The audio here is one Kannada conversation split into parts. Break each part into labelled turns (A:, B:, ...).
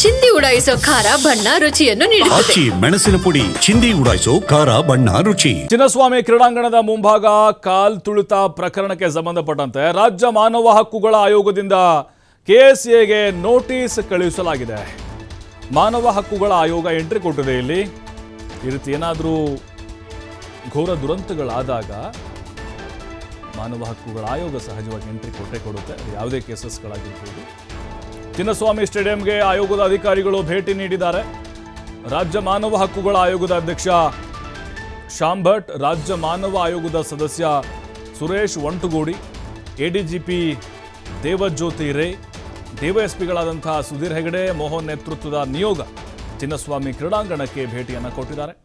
A: ಚಿಂದಿ ಉಡಾಯಿಸೋ ಖಾರ ಬಣ್ಣ ರುಚಿಯನ್ನು ನೀಡುತ್ತದೆ.
B: ಆಚಿ ಮೆಣಸಿನ ಪುಡಿ ಚಿಂದಿ ಉಡಾಯಿಸೋ ಖಾರ ಬಣ್ಣ ರುಚಿ.
C: ಚಿನ್ನಸ್ವಾಮಿ ಕ್ರೀಡಾಂಗಣದ ಮುಂಭಾಗ ಕಾಲ್ ತುಳಿತ ಪ್ರಕರಣಕ್ಕೆ ಸಂಬಂಧಪಟ್ಟಂತೆ ರಾಜ್ಯ ಮಾನವ ಹಕ್ಕುಗಳ ಆಯೋಗದಿಂದ ಕೆಎಸ್ಎಗೆ ನೋಟಿಸ್ ಕಳುಹಿಸಲಾಗಿದೆ. ಮಾನವ ಹಕ್ಕುಗಳ ಆಯೋಗ ಎಂಟ್ರಿ ಕೊಟ್ಟಿದೆ. ಇಲ್ಲಿ ಈ ರೀತಿ ಏನಾದರೂ ಘೋರ ದುರಂತಗಳಾದಾಗ ಮಾನವ ಹಕ್ಕುಗಳ ಆಯೋಗ ಸಹಜವಾಗಿ ಎಂಟ್ರಿ ಕೊಡುತ್ತೆ. ಯಾವುದೇ ಕೇಸಸ್ಗಳಾಗಿರ್ಬೋದು. ಚಿನ್ನಸ್ವಾಮಿ ಸ್ಟೇಡಿಯಂಗೆ ಆಯೋಗದ ಅಧಿಕಾರಿಗಳು ಭೇಟಿ ನೀಡಿದ್ದಾರೆ. ರಾಜ್ಯ ಮಾನವ ಹಕ್ಕುಗಳ ಆಯೋಗದ ಅಧ್ಯಕ್ಷ ಶ್ಯಾಮ್ ಭಟ್, ರಾಜ್ಯ ಮಾನವ ಆಯೋಗದ ಸದಸ್ಯ ಸುರೇಶ್ ವಂಟುಗೋಡಿ, ಎಡಿಜಿಪಿ ದೇವಜ್ಯೋತಿ ರೇ, ಡಿವೈಎಸ್ಪಿಗಳಾದಂಥ ಸುಧೀರ್ ಹೆಗಡೆ, ಮೋಹನ್ ನೇತೃತ್ವದ ನಿಯೋಗ ಚಿನ್ನಸ್ವಾಮಿ ಕ್ರೀಡಾಂಗಣಕ್ಕೆ ಭೇಟಿಯನ್ನು ಕೊಟ್ಟಿದ್ದಾರೆ.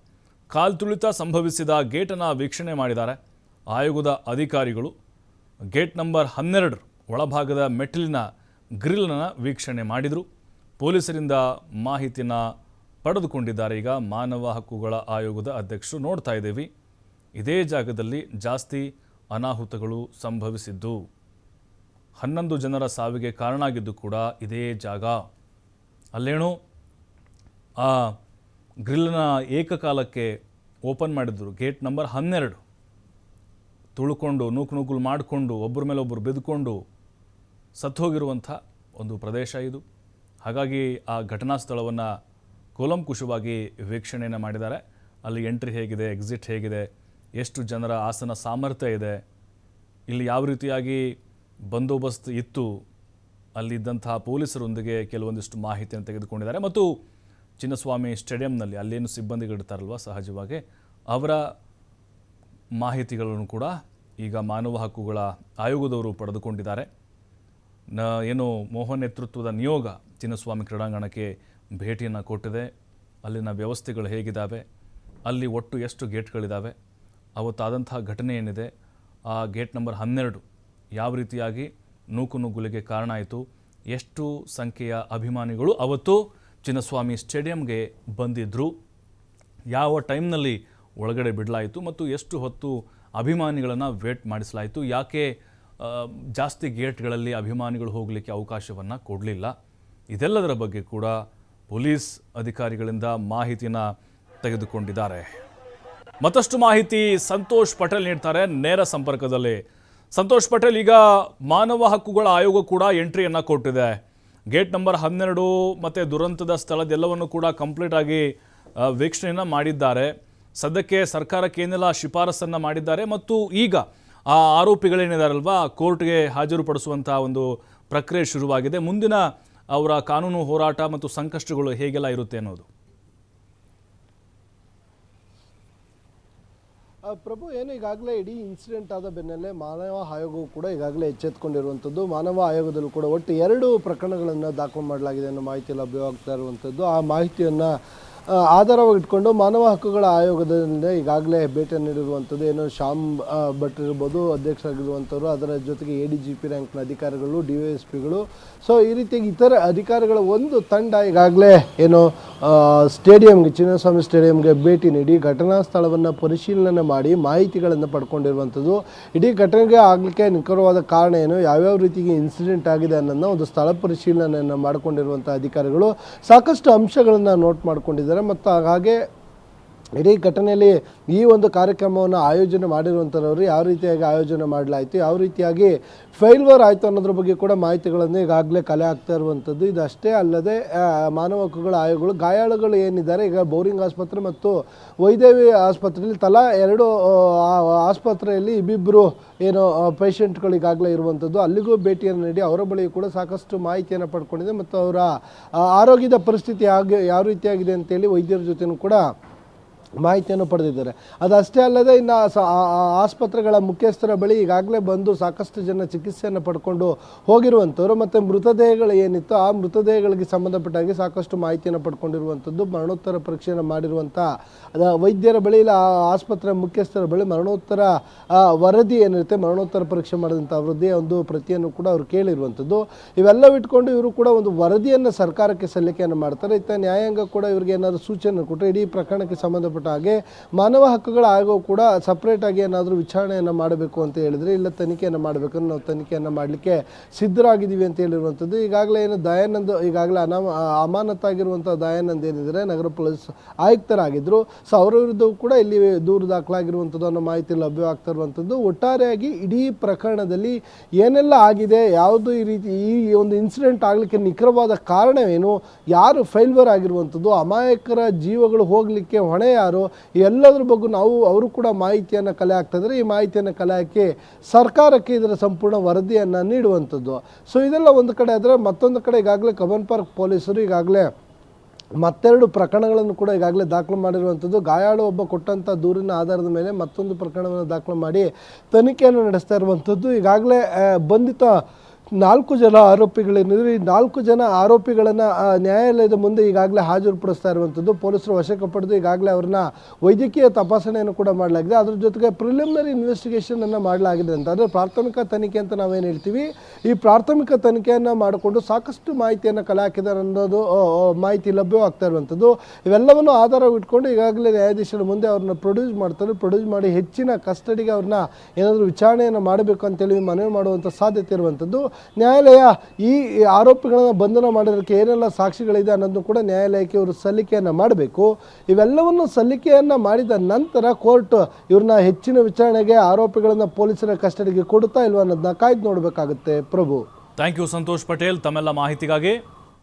C: ಕಾಲ್ತುಳಿತ ಸಂಭವಿಸಿದ ಗೇಟನ್ನು ವೀಕ್ಷಣೆ ಮಾಡಿದ್ದಾರೆ. ಆಯೋಗದ ಅಧಿಕಾರಿಗಳು ಗೇಟ್ ನಂಬರ್ 12 ಒಳಭಾಗದ ಮೆಟ್ಟಿಲಿನ ಗ್ರಿಲ್ನ ವೀಕ್ಷಣೆ ಮಾಡಿದರು. ಪೊಲೀಸರಿಂದ ಮಾಹಿತಿಯನ್ನು ಪಡೆದುಕೊಂಡಿದ್ದಾರೆ. ಈಗ ಮಾನವ ಹಕ್ಕುಗಳ ಆಯೋಗದ ಅಧ್ಯಕ್ಷರು ನೋಡ್ತಾ ಇದ್ದೀವಿ, ಇದೇ ಜಾಗದಲ್ಲಿ ಜಾಸ್ತಿ ಅನಾಹುತಗಳು ಸಂಭವಿಸಿದ್ದು, 11 ಜನರ ಸಾವಿಗೆ ಕಾರಣ ಆಗಿದ್ದು ಕೂಡ ಇದೇ ಜಾಗ. ಅಲ್ಲೇನೋ ಆ ಗ್ರಿಲ್ನ ಏಕಕಾಲಕ್ಕೆ ಓಪನ್ ಮಾಡಿದ್ರು. ಗೇಟ್ ನಂಬರ್ 12 ತುಳ್ಕೊಂಡು ನೂಕುನುಗ್ಗಲು ಮಾಡಿಕೊಂಡು ಒಬ್ಬರ ಮೇಲೆ ಒಬ್ಬರು ಬಿದ್ದುಕೊಂಡು ಸತ್ತೋಗಿರುವಂಥ ಒಂದು ಪ್ರದೇಶ ಇದು. ಹಾಗಾಗಿ ಆ ಘಟನಾ ಸ್ಥಳವನ್ನು ಕೂಲಂಕುಷವಾಗಿ ವೀಕ್ಷಣೆಯನ್ನು ಮಾಡಿದ್ದಾರೆ. ಅಲ್ಲಿ ಎಂಟ್ರಿ ಹೇಗಿದೆ, ಎಕ್ಸಿಟ್ ಹೇಗಿದೆ, ಎಷ್ಟು ಜನರ ಆಸನ ಸಾಮರ್ಥ್ಯ ಇದೆ, ಇಲ್ಲಿ ಯಾವ ರೀತಿಯಾಗಿ ಬಂದೋಬಸ್ತ್ ಇತ್ತು, ಅಲ್ಲಿದ್ದಂತಹ ಪೊಲೀಸರೊಂದಿಗೆ ಕೆಲವೊಂದಿಷ್ಟು ಮಾಹಿತಿಯನ್ನು ತೆಗೆದುಕೊಂಡಿದ್ದಾರೆ. ಮತ್ತು ಚಿನ್ನಸ್ವಾಮಿ ಸ್ಟೇಡಿಯಂನಲ್ಲಿ ಅಲ್ಲೇನು ಸಿಬ್ಬಂದಿಗಳಿರ್ತಾರಲ್ವ, ಸಹಜವಾಗಿ ಅವರ ಮಾಹಿತಿಗಳನ್ನು ಕೂಡ ಈಗ ಮಾನವ ಹಕ್ಕುಗಳ ಆಯೋಗದವರು ಪಡೆದುಕೊಂಡಿದ್ದಾರೆ. ಏನು ಮೋಹನ್ ನೇತೃತ್ವದ ನಿಯೋಗ ಚಿನ್ನಸ್ವಾಮಿ ಕ್ರೀಡಾಂಗಣಕ್ಕೆ ಭೇಟಿಯನ್ನು ಕೊಟ್ಟಿದೆ. ಅಲ್ಲಿನ ವ್ಯವಸ್ಥೆಗಳು ಹೇಗಿದ್ದಾವೆ, ಅಲ್ಲಿ ಒಟ್ಟು ಎಷ್ಟು ಗೇಟ್ಗಳಿದ್ದಾವೆ, ಅವತ್ತಾದಂಥ ಘಟನೆ ಏನಿದೆ, ಆ ಗೇಟ್ ನಂಬರ್ 12 ಯಾವ ರೀತಿಯಾಗಿ ನೂಕುನುಗ್ಗುಲಿಗೆ ಕಾರಣ ಆಯಿತು, ಎಷ್ಟು ಸಂಖ್ಯೆಯ ಅಭಿಮಾನಿಗಳು ಅವತ್ತು ಚಿನ್ನಸ್ವಾಮಿ ಸ್ಟೇಡಿಯಂಗೆ ಬಂದಿದ್ದರು, ಯಾವ ಟೈಮ್ನಲ್ಲಿ ಒಳಗಡೆ ಬಿಡಲಾಯಿತು ಮತ್ತು ಎಷ್ಟು ಹೊತ್ತು ಅಭಿಮಾನಿಗಳನ್ನು ವೇಟ್ ಮಾಡಿಸಲಾಯಿತು, ಯಾಕೆ ಜಾಸ್ತಿ ಗೇಟ್ಗಳಲ್ಲಿ ಅಭಿಮಾನಿಗಳು ಹೋಗಲಿಕ್ಕೆ ಅವಕಾಶವನ್ನು ಕೊಡಲಿಲ್ಲ, ಇದೆಲ್ಲದರ ಬಗ್ಗೆ ಕೂಡ ಪೊಲೀಸ್ ಅಧಿಕಾರಿಗಳಿಂದ ಮಾಹಿತಿನ ತೆಗೆದುಕೊಂಡಿದ್ದಾರೆ. ಮತ್ತಷ್ಟು ಮಾಹಿತಿ ಸಂತೋಷ್ ಪಟೇಲ್ ನೀಡ್ತಾರೆ ನೇರ ಸಂಪರ್ಕದಲ್ಲಿ. ಸಂತೋಷ್ ಪಟೇಲ್, ಈಗ ಮಾನವ ಹಕ್ಕುಗಳ ಆಯೋಗ ಕೂಡ ಎಂಟ್ರಿಯನ್ನು ಕೊಟ್ಟಿದೆ. ಗೇಟ್ ನಂಬರ್ 12 ಮತ್ತು ದುರಂತದ ಸ್ಥಳದೆಲ್ಲವನ್ನು ಕೂಡ ಕಂಪ್ಲೀಟ್ ಆಗಿ ವೀಕ್ಷಣೆಯನ್ನು ಮಾಡಿದ್ದಾರೆ. ಸದ್ಯಕ್ಕೆ ಸರ್ಕಾರಕ್ಕೆ ಏನೆಲ್ಲ ಶಿಫಾರಸನ್ನು ಮಾಡಿದ್ದಾರೆ ಮತ್ತು ಈಗ ಆ ಆರೋಪಿಗಳೇನಿದಾರಲ್ವಾ ಕೋರ್ಟ್ಗೆ ಹಾಜರುಪಡಿಸುವಂಥ ಒಂದು ಪ್ರಕ್ರಿಯೆ ಶುರುವಾಗಿದೆ. ಮುಂದಿನ ಅವರ ಕಾನೂನು ಹೋರಾಟ ಮತ್ತು ಸಂಕಷ್ಟಗಳು ಹೇಗೆಲ್ಲ ಇರುತ್ತೆ ಅನ್ನೋದು.
D: ಪ್ರಭು, ಏನು ಈಗಾಗಲೇ ಇಡೀ ಇನ್ಸಿಡೆಂಟ್ ಆದ ಬೆನ್ನಲ್ಲೇ ಮಾನವ ಆಯೋಗವು ಕೂಡ ಈಗಾಗಲೇ ಎಚ್ಚೆತ್ತುಕೊಂಡಿರುವಂಥದ್ದು. ಮಾನವ ಆಯೋಗದಲ್ಲೂ ಕೂಡ ಒಟ್ಟು 2 ಪ್ರಕರಣಗಳನ್ನು ದಾಖಲು ಮಾಡಲಾಗಿದೆ ಅನ್ನೋ ಮಾಹಿತಿ ಲಭ್ಯವಾಗ್ತಾ ಇರುವಂಥದ್ದು. ಆ ಮಾಹಿತಿಯನ್ನು ಆಧಾರವಾಗಿ ಇಟ್ಕೊಂಡು ಮಾನವ ಹಕ್ಕುಗಳ ಆಯೋಗದಿಂದ ಈಗಾಗಲೇ ಭೇಟಿ ನೀಡಿರುವಂಥದ್ದು. ಏನು ಶ್ಯಾಮ್ ಭಟ್ ಇರ್ಬೋದು ಅಧ್ಯಕ್ಷರಾಗಿರುವಂಥವ್ರು, ಅದರ ಜೊತೆಗೆ ADGP ರ್ಯಾಂಕ್ನ ಅಧಿಕಾರಿಗಳು, DYSPಗಳು, ಸೊ ಈ ರೀತಿಯಾಗಿ ಇತರ ಅಧಿಕಾರಿಗಳ ಒಂದು ತಂಡ ಈಗಾಗಲೇ ಏನು ಸ್ಟೇಡಿಯಂಗೆ, ಚಿನ್ನಸ್ವಾಮಿ ಸ್ಟೇಡಿಯಂಗೆ ಭೇಟಿ ನೀಡಿ ಘಟನಾ ಸ್ಥಳವನ್ನು ಪರಿಶೀಲನೆ ಮಾಡಿ ಮಾಹಿತಿಗಳನ್ನು ಪಡ್ಕೊಂಡಿರುವಂಥದ್ದು. ಇಡೀ ಘಟನೆಗೆ ಆಗಲಿಕ್ಕೆ ನಿಖರವಾದ ಕಾರಣ ಏನು, ಯಾವ್ಯಾವ ರೀತಿಗೆ ಇನ್ಸಿಡೆಂಟ್ ಆಗಿದೆ ಅನ್ನೋದನ್ನ ಒಂದು ಸ್ಥಳ ಪರಿಶೀಲನೆಯನ್ನು ಮಾಡಿಕೊಂಡಿರುವಂಥ ಅಧಿಕಾರಿಗಳು ಸಾಕಷ್ಟು ಅಂಶಗಳನ್ನು ನೋಟ್ ಮಾಡಿಕೊಂಡಿದ್ದಾರೆ. ಮತ್ತು ಹಾಗೆ ಇಡೀ ಘಟನೆಯಲ್ಲಿ ಈ ಒಂದು ಕಾರ್ಯಕ್ರಮವನ್ನು ಆಯೋಜನೆ ಮಾಡಿರುವಂಥವ್ರು ಯಾವ ರೀತಿಯಾಗಿ ಆಯೋಜನೆ ಮಾಡಲಾಯಿತು, ಯಾವ ರೀತಿಯಾಗಿ ಫೇಲ್ವರ್ ಆಯಿತು ಅನ್ನೋದ್ರ ಬಗ್ಗೆ ಕೂಡ ಮಾಹಿತಿಗಳನ್ನು ಈಗಾಗಲೇ ಕಲೆ ಆಗ್ತಾ ಇರುವಂಥದ್ದು. ಇದಷ್ಟೇ ಅಲ್ಲದೆ ಮಾನವ ಹಕ್ಕುಗಳ ಆಯೋಗಗಳು ಗಾಯಾಳುಗಳು ಏನಿದ್ದಾರೆ ಈಗ ಬೋರಿಂಗ್ ಆಸ್ಪತ್ರೆ ಮತ್ತು ವೈದೇವಿ ಆಸ್ಪತ್ರೆಯಲ್ಲಿ ತಲಾ 2 ಆಸ್ಪತ್ರೆಯಲ್ಲಿ ಇಬ್ಬಿಬ್ಬರು ಏನು ಪೇಷಂಟ್ಗಳು ಈಗಾಗಲೇ ಇರುವಂಥದ್ದು. ಅಲ್ಲಿಗೂ ಭೇಟಿಯನ್ನು ನೀಡಿ ಅವರ ಬಳಿ ಕೂಡ ಸಾಕಷ್ಟು ಮಾಹಿತಿಯನ್ನು ಪಡ್ಕೊಂಡಿದೆ ಮತ್ತು ಅವರ ಆರೋಗ್ಯದ ಪರಿಸ್ಥಿತಿ ಯಾವ ರೀತಿಯಾಗಿದೆ ಅಂತೇಳಿ ವೈದ್ಯರ ಜೊತೆನೂ ಕೂಡ ಮಾಹಿತಿಯನ್ನು ಪಡೆದಿದ್ದಾರೆ. ಅದಷ್ಟೇ ಅಲ್ಲದೆ ಇನ್ನು ಆಸ್ಪತ್ರೆಗಳ ಮುಖ್ಯಸ್ಥರ ಬಳಿ ಈಗಾಗಲೇ ಬಂದು ಸಾಕಷ್ಟು ಜನ ಚಿಕಿತ್ಸೆಯನ್ನು ಪಡ್ಕೊಂಡು ಹೋಗಿರುವಂಥವ್ರು ಮತ್ತು ಮೃತದೇಹಗಳು ಏನಿತ್ತು ಆ ಮೃತದೇಹಗಳಿಗೆ ಸಂಬಂಧಪಟ್ಟಾಗಿ ಸಾಕಷ್ಟು ಮಾಹಿತಿಯನ್ನು ಪಡ್ಕೊಂಡಿರುವಂಥದ್ದು. ಮರಣೋತ್ತರ ಪರೀಕ್ಷೆಯನ್ನು ಮಾಡಿರುವಂಥ ವೈದ್ಯರ ಬಳಿ ಇಲ್ಲ ಆಸ್ಪತ್ರೆ ಮುಖ್ಯಸ್ಥರ ಬಳಿ ಮರಣೋತ್ತರ ವರದಿ ಏನಿರುತ್ತೆ, ಮರಣೋತ್ತರ ಪರೀಕ್ಷೆ ಮಾಡಿದಂಥ ವರದಿಯ ಒಂದು ಪ್ರತಿಯನ್ನು ಕೂಡ ಅವರು ಕೇಳಿರುವಂಥದ್ದು. ಇವೆಲ್ಲವೂ ಇಟ್ಕೊಂಡು ಇವರು ಕೂಡ ಒಂದು ವರದಿಯನ್ನು ಸರ್ಕಾರಕ್ಕೆ ಸಲ್ಲಿಕೆಯನ್ನು ಮಾಡ್ತಾರೆ. ಇತ್ತ ನ್ಯಾಯಾಂಗ ಕೂಡ ಇವರಿಗೆ ಏನಾದರೂ ಸೂಚನೆ ಕೊಟ್ಟರೆ ಇಡೀ ಪ್ರಕರಣಕ್ಕೆ ಸಂಬಂಧಪಟ್ಟ ಸಂಬಂಧಪಟ್ಟ ಹಾಗೆ ಮಾನವ ಹಕ್ಕುಗಳ ಆಯೋಗ ಕೂಡ ಸಪ್ರೇಟಾಗಿ ಏನಾದರೂ ವಿಚಾರಣೆಯನ್ನು ಮಾಡಬೇಕು ಅಂತ ಹೇಳಿದರೆ ಇಲ್ಲ ತನಿಖೆಯನ್ನು ಮಾಡಬೇಕಂದ್ರೆ ನಾವು ತನಿಖೆಯನ್ನು ಮಾಡಲಿಕ್ಕೆ ಸಿದ್ಧರಾಗಿದ್ದೀವಿ ಅಂತ ಹೇಳಿರುವಂಥದ್ದು. ಈಗಾಗಲೇ ಏನು ದಯಾನಂದ್ ಈಗಾಗಲೇ ಅಮಾನತಾಗಿರುವಂಥ ದಯಾನಂದ್ ಏನಿದ್ದಾರೆ ನಗರ ಪೊಲೀಸ್ ಆಯುಕ್ತರಾಗಿದ್ದರು. ಸೊ ಅವರ ವಿರುದ್ಧವೂ ಕೂಡ ಇಲ್ಲಿ ದೂರು ದಾಖಲಾಗಿರುವಂಥದ್ದು ಅನ್ನೋ ಮಾಹಿತಿ ಲಭ್ಯವಾಗ್ತಾ ಇರುವಂಥದ್ದು. ಒಟ್ಟಾರೆಯಾಗಿ ಇಡೀ ಪ್ರಕರಣದಲ್ಲಿ ಏನೆಲ್ಲ ಆಗಿದೆ, ಯಾವುದು ಈ ಒಂದು ಇನ್ಸಿಡೆಂಟ್ ಆಗಲಿಕ್ಕೆ ನಿಖರವಾದ ಕಾರಣವೇನು, ಯಾರು ಫೇಲ್ಯೂರ್ ಆಗಿರುವಂಥದ್ದು, ಅಮಾಯಕರ ಜೀವಗಳು ಹೋಗಲಿಕ್ಕೆ ಹೊಣೆ ಯಾರು, ಎಲ್ಲದರ ಬಗ್ಗೆ ಅವರು ಕೂಡ ಮಾಹಿತಿಯನ್ನು ಕಲೆ ಹಾಕ್ತಾ ಇದ್ದಾರೆ. ಈ ಮಾಹಿತಿಯನ್ನು ಕಲೆ ಹಾಕಿ ಸರ್ಕಾರಕ್ಕೆ ಇದರ ಸಂಪೂರ್ಣ ವರದಿಯನ್ನು ನೀಡುವಂಥದ್ದು. ಸೊ ಇದೆಲ್ಲ ಒಂದು ಕಡೆ ಆದರೆ, ಮತ್ತೊಂದು ಕಡೆ ಈಗಾಗಲೇ ಕಬ್ಬನ್ ಪಾರ್ಕ್ ಪೊಲೀಸರು ಈಗಾಗಲೇ ಮತ್ತೆರಡು ಪ್ರಕರಣಗಳನ್ನು ಕೂಡ ಈಗಾಗಲೇ ದಾಖಲು ಮಾಡಿರುವಂಥದ್ದು. ಗಾಯಾಳು ಒಬ್ಬ ಕೊಟ್ಟಂಥ ದೂರಿನ ಆಧಾರದ ಮೇಲೆ ಮತ್ತೊಂದು ಪ್ರಕರಣವನ್ನು ದಾಖಲು ಮಾಡಿ ತನಿಖೆಯನ್ನು ನಡೆಸ್ತಾ ಇರುವಂಥದ್ದು. ಈಗಾಗಲೇ ಬಂಧಿತ 4 ಜನ ಆರೋಪಿಗಳೇನಿದ್ರು, ಈ 4 ಜನ ಆರೋಪಿಗಳನ್ನು ನ್ಯಾಯಾಲಯದ ಮುಂದೆ ಈಗಾಗಲೇ ಹಾಜರುಪಡಿಸ್ತಾ ಇರುವಂಥದ್ದು. ಪೊಲೀಸರು ವಶಕ್ಕೆ ಪಡೆದು ಈಗಾಗಲೇ ಅವ್ರನ್ನ ವೈದ್ಯಕೀಯ ತಪಾಸಣೆಯನ್ನು ಕೂಡ ಮಾಡಲಾಗಿದೆ. ಅದ್ರ ಜೊತೆಗೆ ಪ್ರಿಲಿಮಿನರಿ ಇನ್ವೆಸ್ಟಿಗೇಷನನ್ನು ಮಾಡಲಾಗಿದೆ ಅಂತ. ಅಂದರೆ ಪ್ರಾಥಮಿಕ ತನಿಖೆ ಅಂತ ನಾವೇನು ಹೇಳ್ತೀವಿ, ಈ ಪ್ರಾಥಮಿಕ ತನಿಖೆಯನ್ನು ಮಾಡಿಕೊಂಡು ಸಾಕಷ್ಟು ಮಾಹಿತಿಯನ್ನು ಕಲೆ ಹಾಕಿದ್ದಾರೆ ಅನ್ನೋದು ಮಾಹಿತಿ ಲಭ್ಯವಾಗ್ತಾ ಇರುವಂಥದ್ದು. ಇವೆಲ್ಲವನ್ನು ಆಧಾರವಿಟ್ಕೊಂಡು ಈಗಾಗಲೇ ನ್ಯಾಯಾಧೀಶರ ಮುಂದೆ ಅವ್ರನ್ನ ಪ್ರೊಡ್ಯೂಸ್ ಮಾಡಿ ಹೆಚ್ಚಿನ ಕಸ್ಟಡಿಗೆ ಅವ್ರನ್ನ ಏನಾದರೂ ವಿಚಾರಣೆಯನ್ನು ಮಾಡಬೇಕು ಅಂತೇಳಿ ಮನವಿ ಮಾಡುವಂಥ ಸಾಧ್ಯತೆ ಇರುವಂಥದ್ದು. ನ್ಯಾಯಾಲಯ ಈ ಆರೋಪಿಗಳನ್ನು ಬಂಧನ ಮಾಡೋದಕ್ಕೆ ಏನೆಲ್ಲ ಸಾಕ್ಷಿಗಳಿದೆ ಅನ್ನೋದನ್ನು ಕೂಡ ನ್ಯಾಯಾಲಯಕ್ಕೆ ಇವರು ಸಲ್ಲಿಕೆಯನ್ನು ಮಾಡಬೇಕು. ಇವೆಲ್ಲವನ್ನು ಸಲ್ಲಿಕೆಯನ್ನು ಮಾಡಿದ ನಂತರ ಕೋರ್ಟ್ ಇವ್ರನ್ನ ಹೆಚ್ಚಿನ ವಿಚಾರಣೆಗೆ ಆರೋಪಿಗಳನ್ನು ಪೊಲೀಸರ ಕಸ್ಟಡಿಗೆ ಕೊಡುತ್ತಾ ಇಲ್ವಾ ಅನ್ನೋದನ್ನ ಕಾಯ್ದು ನೋಡಬೇಕಾಗುತ್ತೆ. ಪ್ರಭು,
C: ಥ್ಯಾಂಕ್ ಯು ಸಂತೋಷ್ ಪಟೇಲ್ ತಮ್ಮೆಲ್ಲ ಮಾಹಿತಿಗಾಗಿ.